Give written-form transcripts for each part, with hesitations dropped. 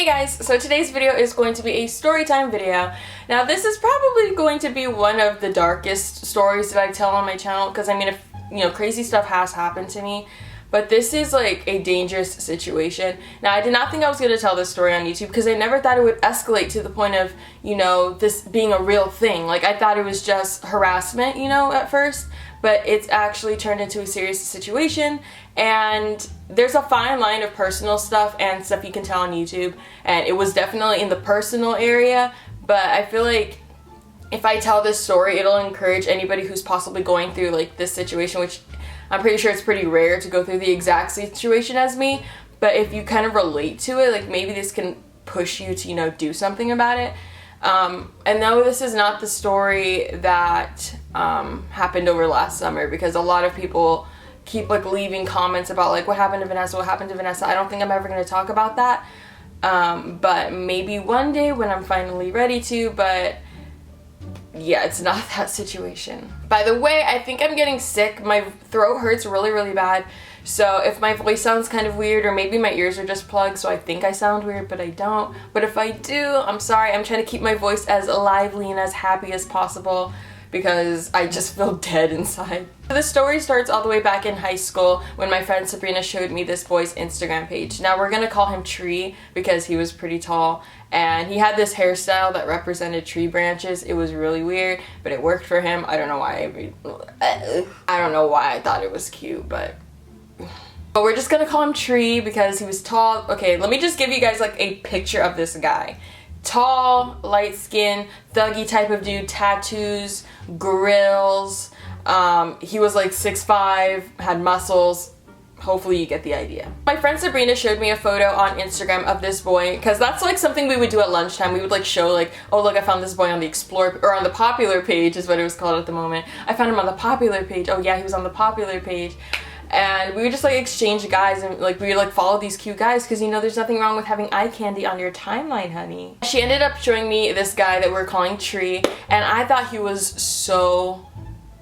Hey guys, so today's video is going to be a story time video. Now this is probably going to be one of the darkest stories that I tell on my channel because I mean, if crazy stuff has happened to me, but this is like a dangerous situation. Now I did not think I was going to tell this story on YouTube because I never thought it would escalate to the point of, this being a real thing. Like I thought it was just harassment, at first, but it's actually turned into a serious situation. And there's a fine line of personal stuff and stuff you can tell on YouTube, and it was definitely in the personal area, but I feel like if I tell this story, it'll encourage anybody who's possibly going through like this situation, which I'm pretty sure it's pretty rare to go through the exact situation as me, but if you kind of relate to it, like maybe this can push you to, do something about it. And no, this is not the story that happened over last summer, because a lot of people keep like leaving comments about like what happened to Vanessa, what happened to Vanessa. I don't think I'm ever going to talk about that, but maybe one day when I'm finally ready to, but yeah, it's not that situation. By the way, I think I'm getting sick. My throat hurts really bad, so if my voice sounds kind of weird, or maybe my ears are just plugged so I think I sound weird but I don't, but if I do, I'm sorry. I'm trying to keep my voice as lively and as happy as possible because I just feel dead inside. The story starts all the way back in high school when my friend Sabrina showed me this boy's Instagram page. Now we're gonna call him Tree because he was pretty tall and he had this hairstyle that represented tree branches. It was really weird, but it worked for him. I don't know why I thought it was cute, but we're just gonna call him Tree because he was tall. Okay, let me just give you guys like a picture of this guy. Tall, light skin, thuggy type of dude, tattoos, grills. He was like 6'5", had muscles. Hopefully you get the idea. My friend Sabrina showed me a photo on Instagram of this boy, because that's like something we would do at lunchtime. We would like show like, oh look, I found this boy on the Explore, or on the Popular page is what it was called at the moment. I found him on the Popular page. Oh yeah, he was on the Popular page. And we would just like exchange guys, and like we would like follow these cute guys because there's nothing wrong with having eye candy on your timeline, honey. She ended up showing me this guy that we're calling Tree, and I thought he was so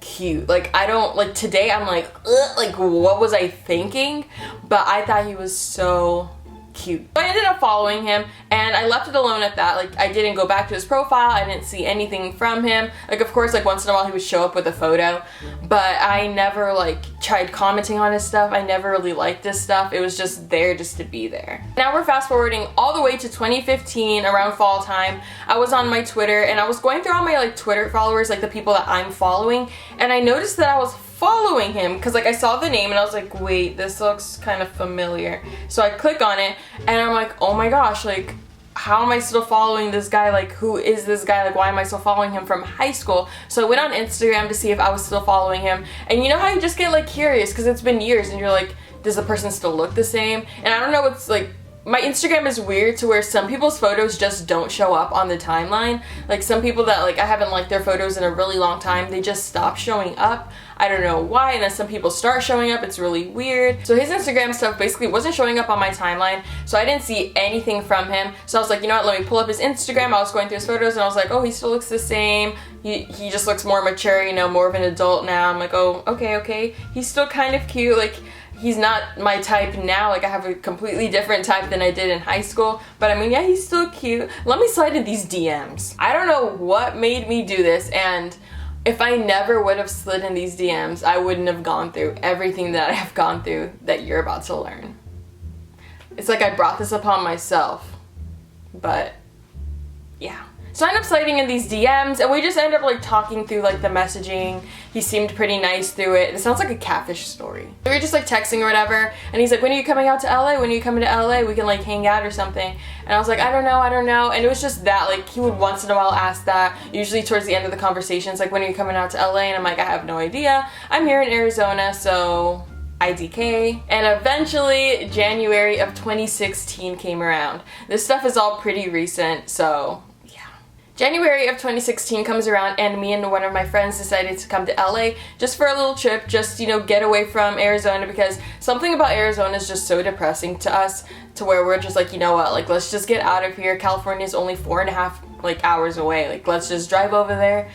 cute. Like I don't like today I'm like, ugh, like what was I thinking? But I thought he was so cute. So I ended up following him and I left it alone at that. Like I didn't go back to his profile. I didn't see anything from him. Like of course like once in a while he would show up with a photo, but I never like tried commenting on his stuff. I never really liked this stuff. It was just there just to be there. Now we're fast forwarding all the way to 2015 around fall time. I was on my Twitter and I was going through all my like Twitter followers, like the people that I'm following, and I noticed that I was following him because like I saw the name and I was like, wait, this looks kind of familiar. So I click on it and I'm like, oh my gosh, like how am I still following this guy? Like who is this guy? Like why am I still following him from high school? So I went on Instagram to see if I was still following him, and you know how you just get like curious because it's been years and you're like, does the person still look the same? And I don't know, it's like my Instagram is weird to where some people's photos just don't show up on the timeline. Like some people that like I haven't liked their photos in a really long time, they just stop showing up. I don't know why, and then some people start showing up. It's really weird. So his Instagram stuff basically wasn't showing up on my timeline, so I didn't see anything from him. So I was like, you know what, let me pull up his Instagram. I was going through his photos and I was like, oh, he still looks the same. He just looks more mature, more of an adult now. I'm like, oh, okay. He's still kind of cute. Like he's not my type now. Like I have a completely different type than I did in high school. But I mean, yeah, he's still cute. Let me slide in these DMs. I don't know what made me do this, and if I never would have slid in these DMs, I wouldn't have gone through everything that I have gone through that you're about to learn. It's like I brought this upon myself, but yeah. So I ended up sliding in these DMs and we just ended up like talking through like the messaging. He seemed pretty nice through it. It sounds like a catfish story. We were just like texting or whatever, and he's like, when are you coming out to LA? When are you coming to LA? We can like hang out or something. And I was like, I don't know. And it was just that, like he would once in a while ask that, usually towards the end of the conversations, like when are you coming out to LA? And I'm like, I have no idea. I'm here in Arizona, so IDK. And eventually January of 2016 came around. This stuff is all pretty recent, so January of 2016 comes around and me and one of my friends decided to come to LA just for a little trip, just, get away from Arizona, because something about Arizona is just so depressing to us, to where we're just like, you know what, like let's just get out of here. California is only 4.5 like hours away. Like let's just drive over there,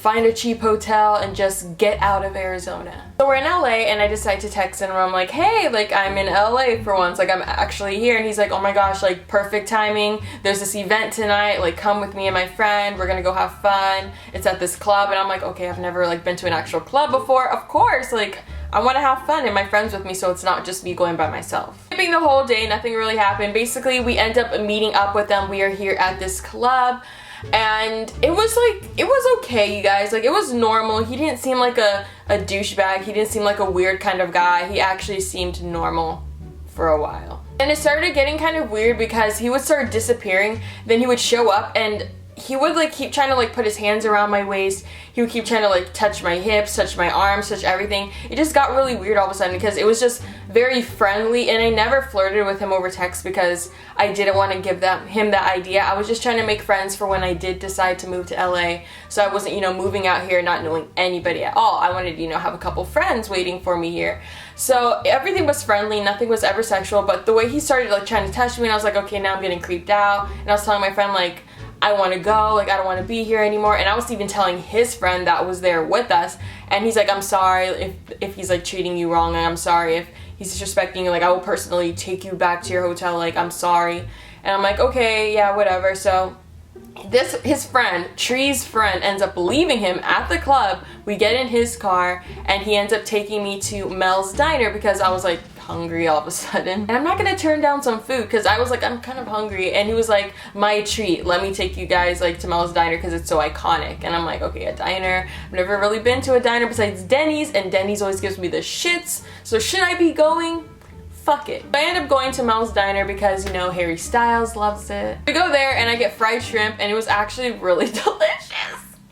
find a cheap hotel and just get out of Arizona. So we're in LA and I decide to text him and I'm like, hey, like I'm in LA for once, like I'm actually here. And he's like, oh my gosh, like perfect timing. There's this event tonight, like come with me and my friend, we're gonna go have fun. It's at this club. And I'm like, okay, I've never like been to an actual club before. Of course, like I want to have fun and my friend's with me, so it's not just me going by myself. Skipping the whole day, nothing really happened. Basically, we end up meeting up with them. We are here at this club and it was okay, you guys. Like it was normal. He didn't seem like a douchebag. He didn't seem like a weird kind of guy. He actually seemed normal for a while. And it started getting kind of weird because he would start disappearing, then he would show up and he would like keep trying to like put his hands around my waist. He would keep trying to like touch my hips, touch my arms, touch everything. It just got really weird all of a sudden because it was just very friendly, and I never flirted with him over text because I didn't want to give him that idea. I was just trying to make friends for when I did decide to move to LA, so I wasn't, you know, moving out here not knowing anybody at all. I wanted to, you know, have a couple friends waiting for me here. So everything was friendly, nothing was ever sexual, but the way he started like trying to touch me, and I was like, okay, now I'm getting creeped out. And I was telling my friend like, I want to go, like I don't want to be here anymore. And I was even telling his friend that was there with us, and he's like, I'm sorry if he's like treating you wrong, and I'm sorry if he's disrespecting you, like I will personally take you back to your hotel, like I'm sorry. And I'm like, okay, yeah, whatever. So his friend, Tree's friend, ends up leaving him at the club. We get in his car and he ends up taking me to Mel's Diner because I was like hungry all of a sudden. And I'm not gonna turn down some food because I was like, I'm kind of hungry. And he was like, my treat, let me take you guys like to Mel's Diner because it's so iconic. And I'm like, okay, a diner. I've never really been to a diner besides Denny's, and Denny's always gives me the shits. So should I be going? Fuck it. I end up going to Mel's Diner because, you know, Harry Styles loves it. We go there and I get fried shrimp and it was actually really delicious.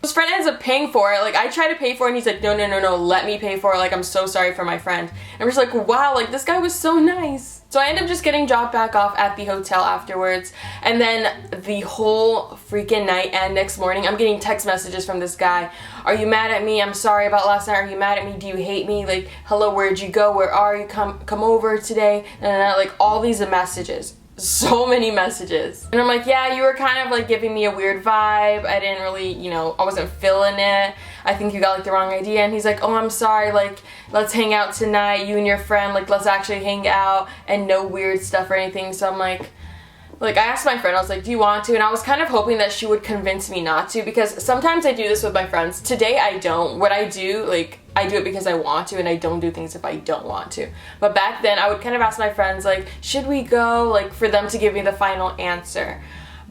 His friend ends up paying for it. Like I try to pay for it and he's like, no, let me pay for it. Like I'm so sorry for my friend. And we're just like, wow, like this guy was so nice. So I end up just getting dropped back off at the hotel afterwards. And then the whole freaking night and next morning, I'm getting text messages from this guy. Are you mad at me? I'm sorry about last night. Are you mad at me? Do you hate me? Like, hello, where'd you go? Where are you? Come over today. And like all these messages. So many messages. And I'm like, yeah, you were kind of like giving me a weird vibe. I didn't really, you know, I wasn't feeling it. I think you got like the wrong idea. And he's like, oh, I'm sorry, like let's hang out tonight, you and your friend, like let's actually hang out and no weird stuff or anything. So I'm like I asked my friend, I was like, do you want to? And I was kind of hoping that she would convince me not to, because sometimes I do this with my friends. Today I don't. What I do, like I do it because I want to, and I don't do things if I don't want to. But back then I would kind of ask my friends like, should we go? Like for them to give me the final answer.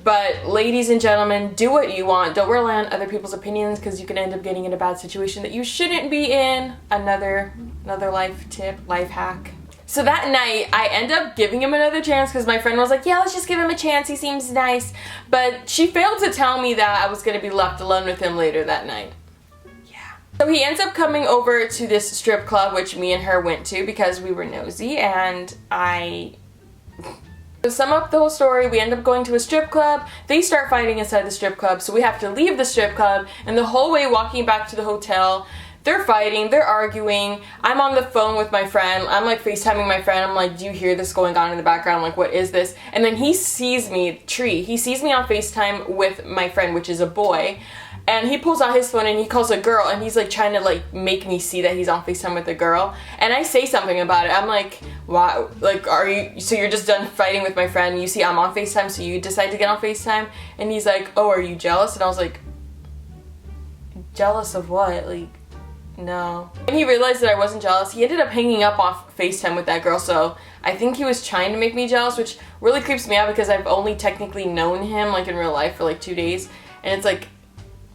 But ladies and gentlemen, do what you want. Don't rely on other people's opinions because you can end up getting in a bad situation that you shouldn't be in. Another life tip, life hack. So that night, I end up giving him another chance because my friend was like, yeah, let's just give him a chance. He seems nice. But she failed to tell me that I was going to be left alone with him later that night. Yeah. So he ends up coming over to this strip club, which me and her went to because we were nosy, and to sum up the whole story, we end up going to a strip club. They start fighting inside the strip club, so we have to leave the strip club, and the whole way walking back to the hotel, they're fighting, they're arguing. I'm on the phone with my friend. I'm like FaceTiming my friend. I'm like, do you hear this going on in the background? Like, what is this? And then he sees me, he sees me on FaceTime with my friend, which is a boy. And he pulls out his phone and he calls a girl, and he's like trying to like make me see that he's on FaceTime with a girl. And I say something about it. I'm like, wow, like so you're just done fighting with my friend, you see I'm on FaceTime, so you decide to get on FaceTime? And he's like, oh, are you jealous? And I was like, jealous of what? Like, no. When he realized that I wasn't jealous, he ended up hanging up off FaceTime with that girl, so I think he was trying to make me jealous, which really creeps me out because I've only technically known him like in real life for like 2 days, and it's like,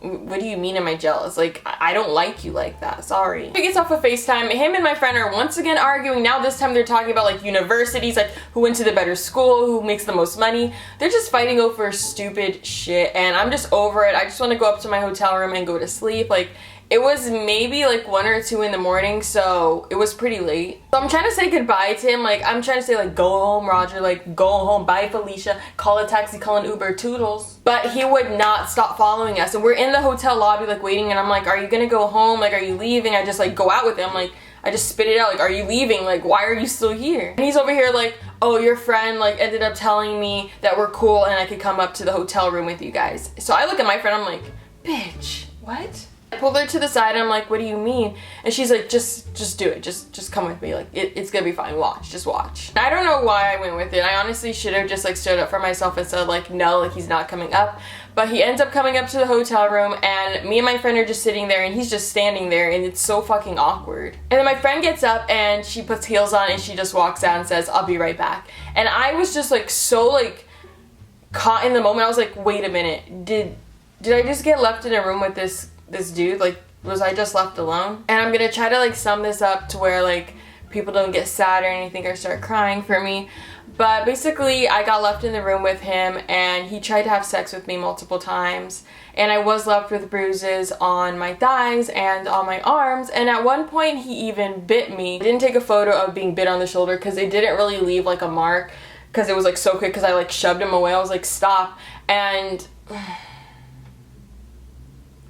what do you mean am I jealous? Like, I don't like you like that, sorry. He gets off of FaceTime, him and my friend are once again arguing. Now this time they're talking about like universities, like who went to the better school, who makes the most money. They're just fighting over stupid shit, and I'm just over it. I just want to go up to my hotel room and go to sleep. Like, it was maybe like 1 or 2 in the morning, so it was pretty late. So I'm trying to say goodbye to him. Like, I'm trying to say like, go home, Roger, like go home, bye Felicia, call a taxi, call an Uber, toodles. But he would not stop following us, and we're in the hotel lobby like waiting, and I'm like, are you gonna go home? Like, are you leaving? I just like go out with him, like I just spit it out, like, are you leaving? Like, why are you still here? And he's over here like, oh, your friend like ended up telling me that we're cool and I could come up to the hotel room with you guys. So I look at my friend, I'm like, bitch, what? I pulled her to the side and I'm like, what do you mean? And she's like, just do it. Just come with me. Like, it's gonna be fine. Watch. Just watch. I don't know why I went with it. I honestly should have just like stood up for myself and said like, no, like he's not coming up. But he ends up coming up to the hotel room and me and my friend are just sitting there and he's just standing there and it's so fucking awkward. And then my friend gets up and she puts heels on and she just walks out and says, I'll be right back. And I was just like so like caught in the moment. I was like, wait a minute. Did I just get left in a room with this dude? Like, was I just left alone? And I'm gonna try to like sum this up to where like people don't get sad or anything or start crying for me. But basically I got left in the room with him and he tried to have sex with me multiple times. And I was left with bruises on my thighs and on my arms. And at one point he even bit me. I didn't take a photo of being bit on the shoulder because it didn't really leave like a mark because it was like so quick because I like shoved him away. I was like, stop. And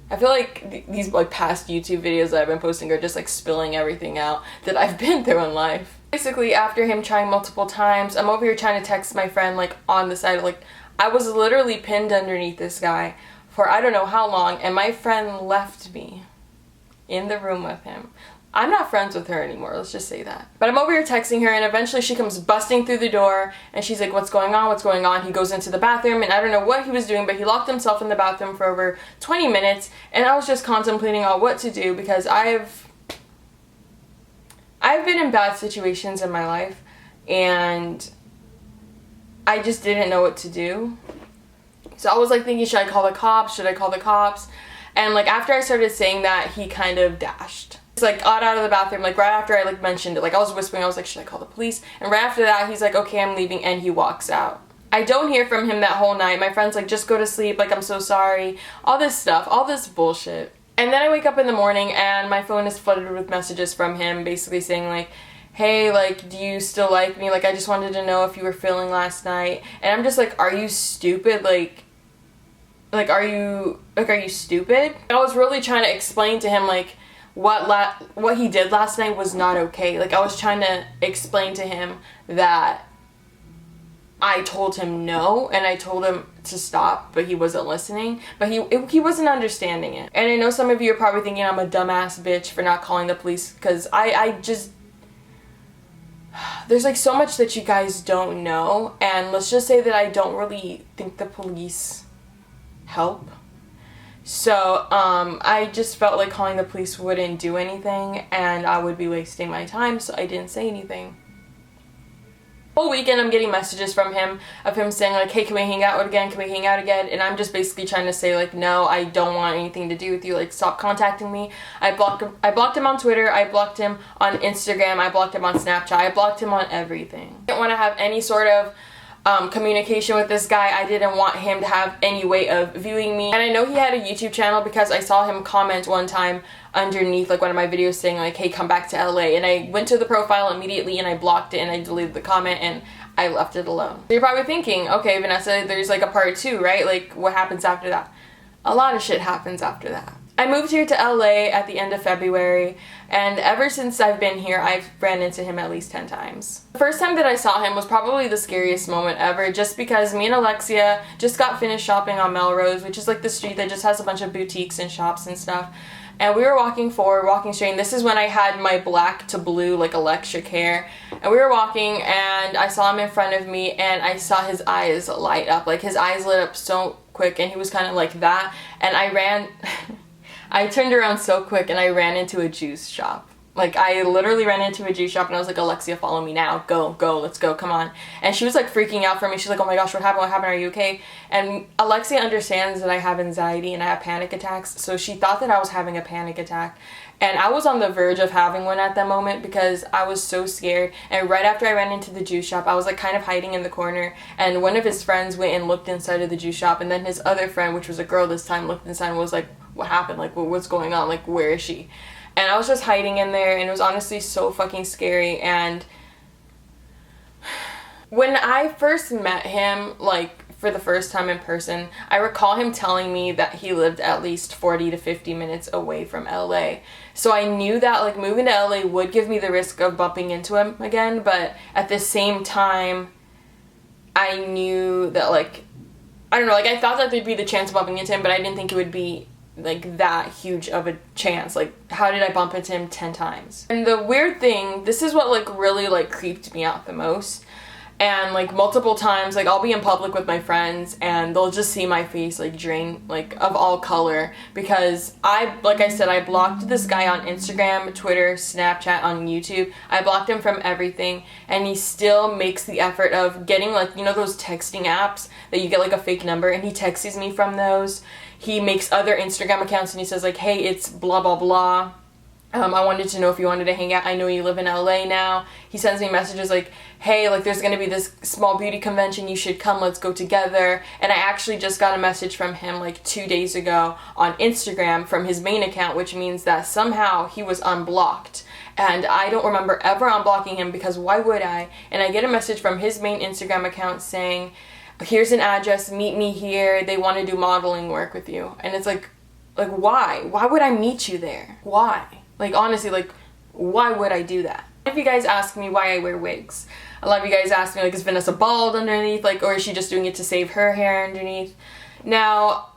I feel like these like past YouTube videos that I've been posting are just like spilling everything out that I've been through in life. Basically, after him trying multiple times, I'm over here trying to text my friend like on the side. Like, I was literally pinned underneath this guy for I don't know how long, and my friend left me in the room with him. I'm not friends with her anymore, let's just say that. But I'm over here texting her and eventually she comes busting through the door and she's like, what's going on, what's going on? He goes into the bathroom and I don't know what he was doing, but he locked himself in the bathroom for over 20 minutes and I was just contemplating on what to do because I've been in bad situations in my life and I just didn't know what to do. So I was like thinking, should I call the cops? Should I call the cops? And like after I started saying that, he kind of dashed. It's like got out of the bathroom, like right after I like mentioned it, like I was whispering, I was like, should I call the police? And right after that, he's like, okay, I'm leaving, and he walks out. I don't hear from him that whole night. My friend's like, just go to sleep, like I'm so sorry, all this stuff, all this bullshit. And then I wake up in the morning and my phone is flooded with messages from him basically saying like, hey, like, do you still like me? Like, I just wanted to know if you were feeling last night. And I'm just like, are you stupid? Like, are you stupid? I was really trying to explain to him like what he did last night was not okay. Like, I was trying to explain to him that I told him no and I told him to stop, but he wasn't listening. But he wasn't understanding it. And I know some of you are probably thinking I'm a dumbass bitch for not calling the police because I just there's like so much that you guys don't know, and let's just say that I don't really think the police help. So I just felt like calling the police wouldn't do anything and I would be wasting my time, so I didn't say anything. Whole weekend I'm getting messages from him of him saying like, hey, can we hang out again? Can we hang out again? And I'm just basically trying to say like, no, I don't want anything to do with you. Like, stop contacting me. I blocked him on Twitter. I blocked him on Instagram. I blocked him on Snapchat. I blocked him on everything. I didn't want to have any sort of communication with this guy. I didn't want him to have any way of viewing me. And I know he had a YouTube channel because I saw him comment one time underneath like one of my videos saying like, hey, come back to LA. And I went to the profile immediately and I blocked it and I deleted the comment and I left it alone. So you're probably thinking, okay, Vanessa, there's like a part 2, right? Like, what happens after that? A lot of shit happens after that. I moved here to LA at the end of February, and ever since I've been here, I've ran into him at least 10 times. The first time that I saw him was probably the scariest moment ever, just because me and Alexia just got finished shopping on Melrose, which is like the street that just has a bunch of boutiques and shops and stuff. And we were walking forward, walking straight, and this is when I had my black to blue, like, electric hair. And we were walking, and I saw him in front of me, and I saw his eyes light up. Like, his eyes lit up so quick, and he was kind of like that. And I ran... I turned around so quick and I ran into a juice shop. Like, I literally ran into a juice shop and I was like, Alexia, follow me now. Go, let's go, come on. And she was like freaking out for me. She's like, oh my gosh, what happened? Are you okay? And Alexia understands that I have anxiety and I have panic attacks. So she thought that I was having a panic attack. And I was on the verge of having one at that moment because I was so scared. And right after I ran into the juice shop, I was like kind of hiding in the corner. And one of his friends went and looked inside of the juice shop. And then his other friend, which was a girl this time, looked inside and was like, what happened? Like, what's going on? Like, where is she? And I was just hiding in there, and it was honestly so fucking scary. And when I first met him, like, for the first time in person, I recall him telling me that he lived at least 40 to 50 minutes away from LA. So I knew that, like, moving to LA would give me the risk of bumping into him again, but at the same time, I knew that, like, I don't know, like, I thought that there'd be the chance of bumping into him, but I didn't think it would be like that huge of a chance. Like, how did I bump into him 10 times? And the weird thing, this is what like really like creeped me out the most. And like multiple times, like I'll be in public with my friends and they'll just see my face like drain like of all color, because like I said, I blocked this guy on Instagram, Twitter, Snapchat, on YouTube. I blocked him from everything, and he still makes the effort of getting like, you know, those texting apps that you get like a fake number, and he texts me from those. He makes other Instagram accounts and he says like, hey, it's blah blah blah. I wanted to know if you wanted to hang out. I know you live in LA now. He sends me messages like, hey, like there's gonna be this small beauty convention, you should come, let's go together. And I actually just got a message from him like 2 days ago on Instagram from his main account, which means that somehow he was unblocked. And I don't remember ever unblocking him, because why would I? And I get a message from his main Instagram account saying, here's an address, meet me here, they want to do modeling work with you. And it's like why? Why would I meet you there? Why? Like, honestly, like, why would I do that? If you guys ask me why I wear wigs, a lot of you guys ask me, like, is Vanessa bald underneath? Like, or is she just doing it to save her hair underneath? Now,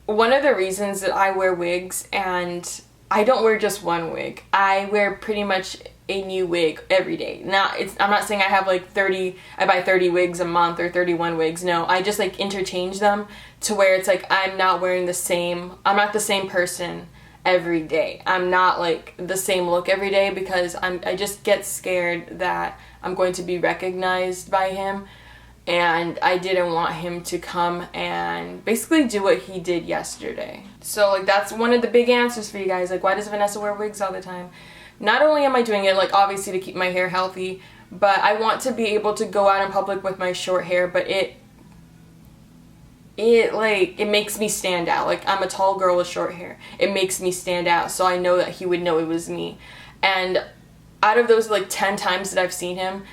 one of the reasons that I wear wigs, and I don't wear just one wig, I wear pretty much a new wig every day. Now, I'm not saying I have like I buy 30 wigs a month or 31 wigs. No, I just like interchange them to where it's like I'm not the same person every day. I'm not like the same look every day, because I just get scared that I'm going to be recognized by him, and I didn't want him to come and basically do what he did yesterday. So like that's one of the big answers for you guys, like why does Vanessa wear wigs all the time? Not only am I doing it like obviously to keep my hair healthy, but I want to be able to go out in public with my short hair, but it makes me stand out. Like, I'm a tall girl with short hair. It makes me stand out, so I know that he would know it was me. And out of those like 10 times that I've seen him,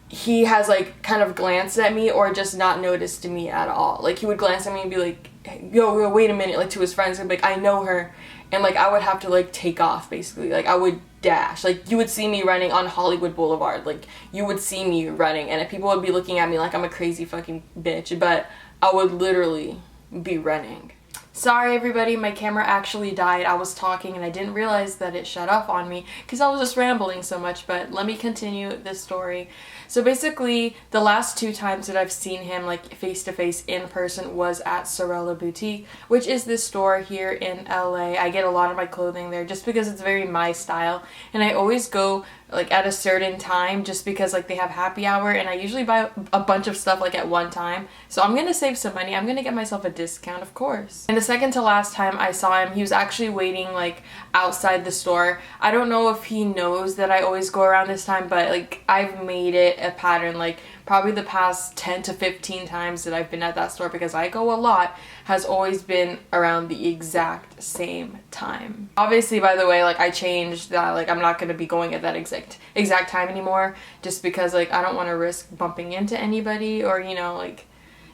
he has like kind of glanced at me or just not noticed me at all. Like, he would glance at me and be like, yo, wait a minute, like to his friends, and be like, I know her. And like I would have to like take off, basically. Like I would dash. Like you would see me running on Hollywood Boulevard. Like you would see me running, and people would be looking at me like I'm a crazy fucking bitch, but I would literally be running. Sorry everybody, my camera actually died. I was talking and I didn't realize that it shut off on me because I was just rambling so much, but let me continue this story. So basically, the last 2 times that I've seen him like face to face in person was at Sorella Boutique, which is this store here in LA. I get a lot of my clothing there just because it's very my style, and I always go like at a certain time just because like they have happy hour, and I usually buy a bunch of stuff like at one time. So I'm gonna save some money. I'm gonna get myself a discount, of course. And the second to last time I saw him, he was actually waiting like outside the store. I don't know if he knows that I always go around this time, but like I've made it a pattern. Like probably the past 10 to 15 times that I've been at that store, because I go a lot, has always been around the exact same time. Obviously, by the way, like I changed that. Like I'm not going to be going at that exact time anymore, just because like I don't want to risk bumping into anybody, or you know, like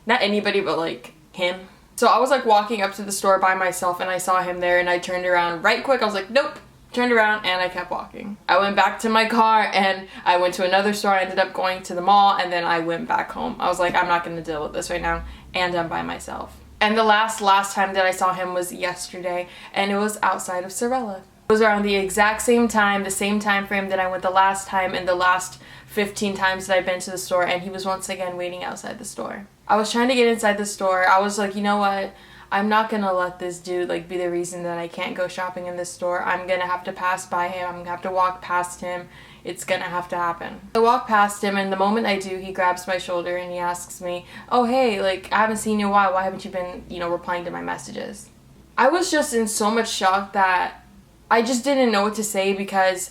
not anybody but like him. So I was like walking up to the store by myself and I saw him there, and I turned around right quick. I was like, nope. Turned around and I kept walking. I went back to my car and I went to another store. I ended up going to the mall, and then I went back home. I was like, I'm not gonna deal with this right now, and I'm by myself. And the last time that I saw him was yesterday, and it was outside of Sorella. It was around the exact same time, the same time frame that I went the last time, and the last 15 times that I've been to the store, and he was once again waiting outside the store. I was trying to get inside the store. I was like, you know what? I'm not gonna let this dude like be the reason that I can't go shopping in this store. I'm gonna have to pass by him. I'm gonna have to walk past him. It's gonna have to happen. I walk past him, and the moment I do, he grabs my shoulder and he asks me, oh hey, like I haven't seen you in a while. Why haven't you been, you know, replying to my messages? I was just in so much shock that I just didn't know what to say, because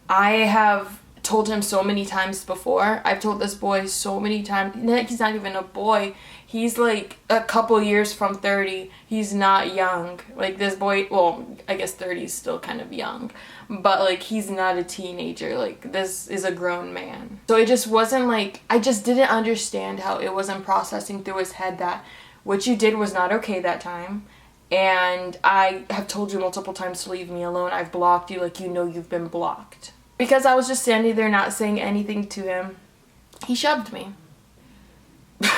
I have told him so many times before. I've told this boy so many times. He's not even a boy. He's like a couple years from 30. He's not young. Like this boy, well, I guess 30 is still kind of young, but like he's not a teenager. Like this is a grown man. So it just wasn't like, I just didn't understand how it wasn't processing through his head that what you did was not okay that time. And I have told you multiple times to leave me alone. I've blocked you, like you know you've been blocked. Because I was just standing there not saying anything to him, he shoved me.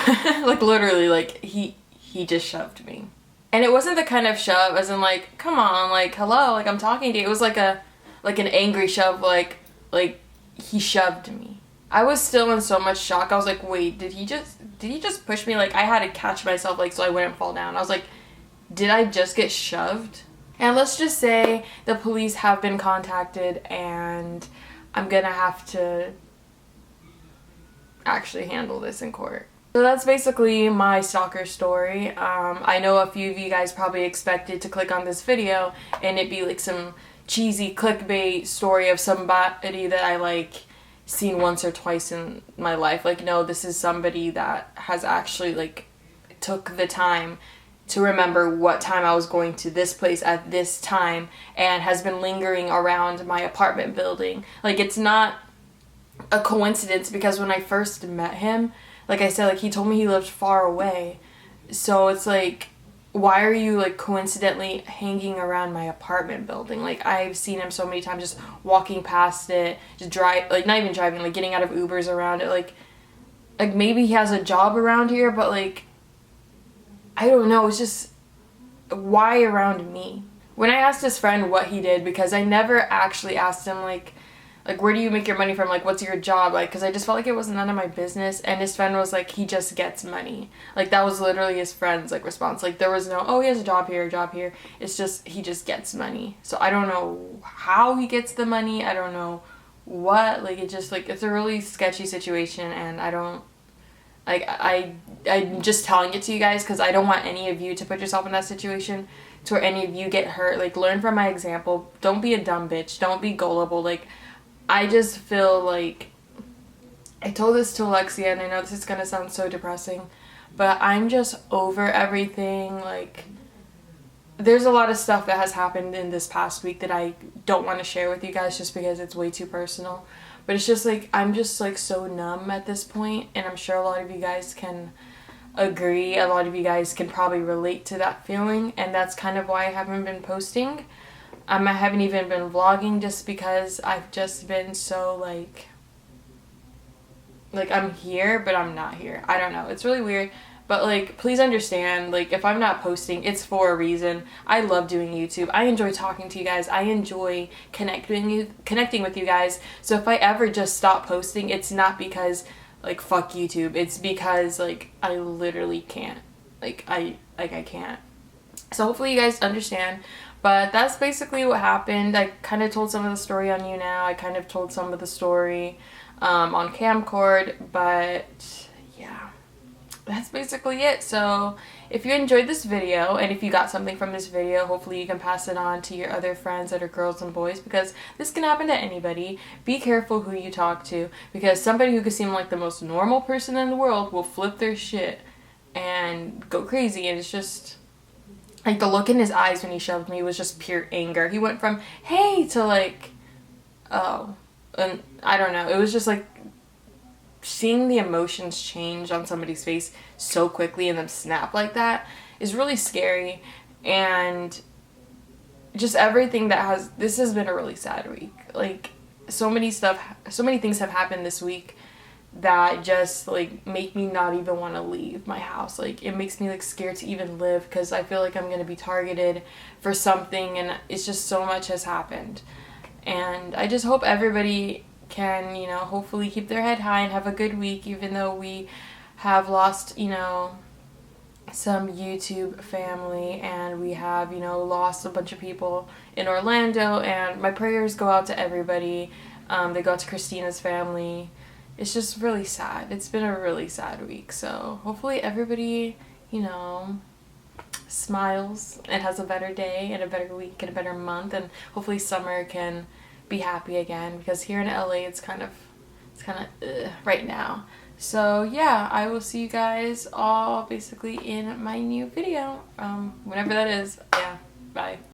Like literally, like he just shoved me. And it wasn't the kind of shove as in like, come on, like, hello, like I'm talking to you. It was like an angry shove, like he shoved me. I was still in so much shock. I was like, wait, did he just push me? Like, I had to catch myself, like, so I wouldn't fall down. I was like, did I just get shoved? And let's just say the police have been contacted and I'm gonna have to actually handle this in court. So that's basically my stalker story. I know a few of you guys probably expected to click on this video and it be like some cheesy clickbait story of somebody that I like seen once or twice in my life. Like, no, this is somebody that has actually like took the time to remember what time I was going to this place at this time and has been lingering around my apartment building. Like, it's not a coincidence because when I first met him, like I said, like he told me he lived far away. So it's like, why are you like coincidentally hanging around my apartment building? Like, I've seen him so many times just walking past it, just like not even driving, like getting out of Ubers around it. Like maybe he has a job around here, but like, I don't know, it's just, why around me? When I asked his friend what he did, because I never actually asked him like where do you make your money from, like what's your job, like, because I just felt like it was none of my business. And his friend was like, he just gets money. Like, that was literally his friend's like response. Like, there was no, oh, he has a job here. It's just, he just gets money. So I don't know how he gets the money, I don't know what, like, it just, like, it's a really sketchy situation. And I don't, like, I'm just telling it to you guys because I don't want any of you to put yourself in that situation to where any of you get hurt. Like, learn from my example. Don't be a dumb bitch. Don't be gullible. Like, I just feel like, I told this to Alexia, and I know this is gonna sound so depressing, but I'm just over everything. Like, there's a lot of stuff that has happened in this past week that I don't want to share with you guys just because it's way too personal. But it's just like, I'm just like so numb at this point, and I'm sure a lot of you guys can agree. A lot of you guys can probably relate to that feeling, and that's kind of why I haven't been posting. I haven't even been vlogging just because I've just been so like I'm here, but I'm not here. I don't know. It's really weird. But like, please understand, like, if I'm not posting, it's for a reason. I love doing YouTube. I enjoy talking to you guys. I enjoy connecting with you guys. So if I ever just stop posting, it's not because like fuck YouTube. It's because like I literally can't. Like I can't. So hopefully you guys understand. But that's basically what happened. I kind of told some of the story on You Now. I kind of told some of the story on Camcord. But yeah, that's basically it. So if you enjoyed this video and if you got something from this video, hopefully you can pass it on to your other friends that are girls and boys, because this can happen to anybody. Be careful who you talk to, because somebody who could seem like the most normal person in the world will flip their shit and go crazy. And it's just, like, the look in his eyes when he shoved me was just pure anger. He went from, hey, to like, oh. And I don't know. It was just like, seeing the emotions change on somebody's face so quickly and them snap like that is really scary. And just everything this has been a really sad week. Like, so many things have happened this week that just like make me not even want to leave my house. Like, it makes me like scared to even live because I feel like I'm gonna be targeted for something, and it's just so much has happened. And I just hope everybody can, you know, hopefully keep their head high and have a good week, even though we have lost, you know, some YouTube family, and we have, you know, lost a bunch of people in Orlando. And my prayers go out to everybody. They go out to Christina's family. It's just really sad. It's been a really sad week. So hopefully everybody, you know, smiles and has a better day and a better week and a better month, and hopefully summer can be happy again, because here in LA it's kind of right now. So yeah, I will see you guys all basically in my new video, whenever that is. Yeah, bye.